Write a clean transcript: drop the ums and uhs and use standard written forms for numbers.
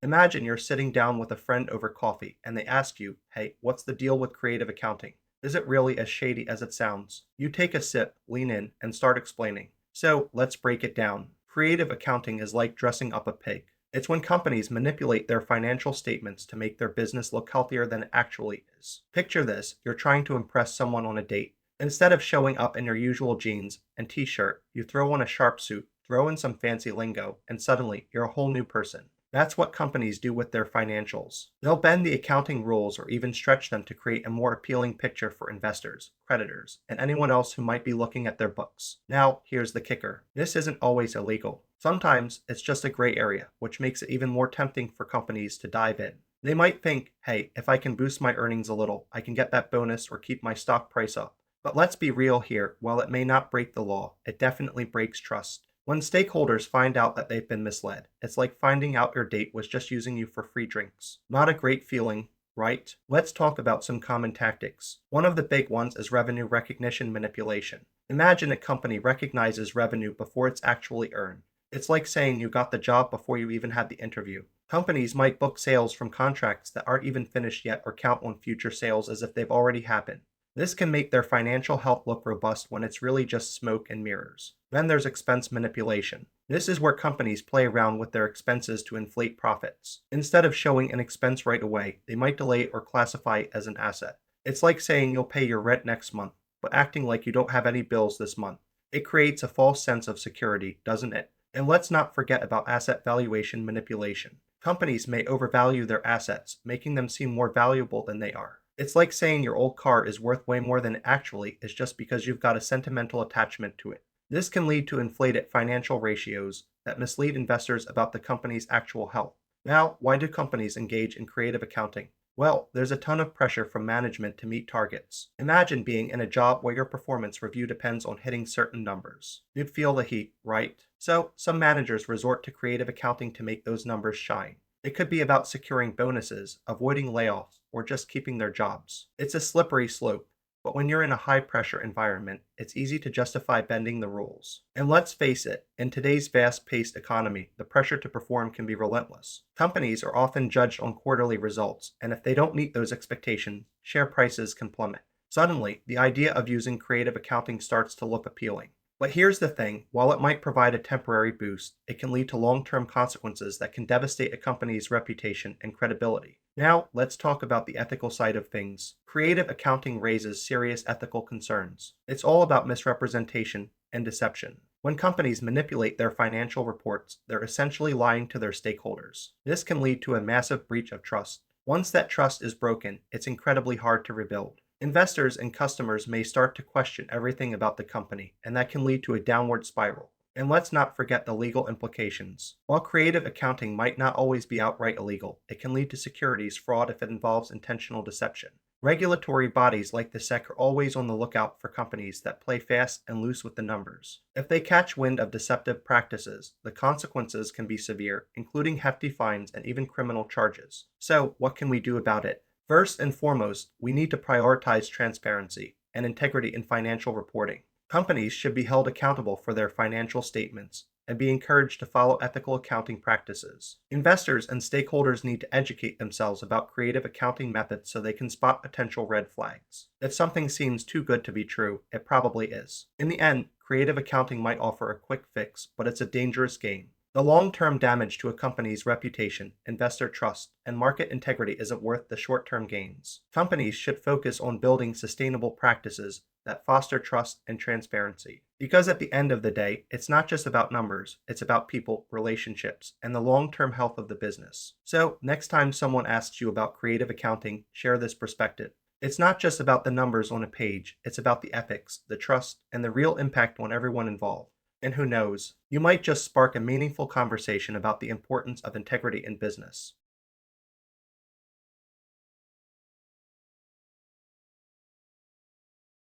Imagine you're sitting down with a friend over coffee and they ask you, hey, what's the deal with creative accounting? Is it really as shady as it sounds? You take a sip, lean in, and start explaining. So let's break it down. Creative accounting is like dressing up a pig. It's when companies manipulate their financial statements to make their business look healthier than it actually is. Picture this, you're trying to impress someone on a date. Instead of showing up in your usual jeans and t shirt, you throw on a sharp suit, throw in some fancy lingo, and suddenly you're a whole new person. That's what companies do with their financials. They'll bend the accounting rules or even stretch them to create a more appealing picture for investors, creditors, and anyone else who might be looking at their books. Now, here's the kicker. This isn't always illegal. Sometimes it's just a gray area, which makes it even more tempting for companies to dive in. They might think, hey, if I can boost my earnings a little, I can get that bonus or keep my stock price up. But let's be real here, while it may not break the law, it definitely breaks trust. When stakeholders find out that they've been misled, it's like finding out your date was just using you for free drinks. Not a great feeling, right? Let's talk about some common tactics. One of the big ones is revenue recognition manipulation. Imagine a company recognizes revenue before it's actually earned. It's like saying you got the job before you even had the interview. Companies might book sales from contracts that aren't even finished yet or count on future sales as if they've already happened. This can make their financial health look robust when it's really just smoke and mirrors. Then there's expense manipulation. This is where companies play around with their expenses to inflate profits. Instead of showing an expense right away, they might delay it or classify it as an asset. It's like saying you'll pay your rent next month, but acting like you don't have any bills this month. It creates a false sense of security, doesn't it? And let's not forget about asset valuation manipulation. Companies may overvalue their assets, making them seem more valuable than they are. It's like saying your old car is worth way more than it actually is just because you've got a sentimental attachment to it. This can lead to inflated financial ratios that mislead investors about the company's actual health. Now, why do companies engage in creative accounting? Well, there's a ton of pressure from management to meet targets. Imagine being in a job where your performance review depends on hitting certain numbers. You'd feel the heat, right? So, some managers resort to creative accounting to make those numbers shine. It could be about securing bonuses, avoiding layoffs, or just keeping their jobs. It's a slippery slope, but when you're in a high pressure environment, it's easy to justify bending the rules. And let's face it, in today's fast paced economy, the pressure to perform can be relentless. Companies are often judged on quarterly results, and if they don't meet those expectations, share prices can plummet. Suddenly, the idea of using creative accounting starts to look appealing. But here's the thing, while it might provide a temporary boost, it can lead to long-term consequences that can devastate a company's reputation and credibility. Now, let's talk about the ethical side of things. Creative accounting raises serious ethical concerns. It's all about misrepresentation and deception. When companies manipulate their financial reports, they're essentially lying to their stakeholders. This can lead to a massive breach of trust. Once that trust is broken, it's incredibly hard to rebuild. Investors and customers may start to question everything about the company, and that can lead to a downward spiral. And let's not forget the legal implications. While creative accounting might not always be outright illegal, it can lead to securities fraud if it involves intentional deception. Regulatory bodies like the SEC are always on the lookout for companies that play fast and loose with the numbers. If they catch wind of deceptive practices, the consequences can be severe, including hefty fines and even criminal charges. So, what can we do about it? First and foremost, we need to prioritize transparency and integrity in financial reporting. Companies should be held accountable for their financial statements and be encouraged to follow ethical accounting practices. Investors and stakeholders need to educate themselves about creative accounting methods so they can spot potential red flags. If something seems too good to be true, it probably is. In the end, creative accounting might offer a quick fix, but it's a dangerous game. The long-term damage to a company's reputation, investor trust, and market integrity isn't worth the short-term gains. Companies should focus on building sustainable practices that foster trust and transparency. Because at the end of the day, it's not just about numbers, it's about people, relationships, and the long-term health of the business. So, next time someone asks you about creative accounting, share this perspective. It's not just about the numbers on a page, it's about the ethics, the trust, and the real impact on everyone involved. And who knows, you might just spark a meaningful conversation about the importance of integrity in business.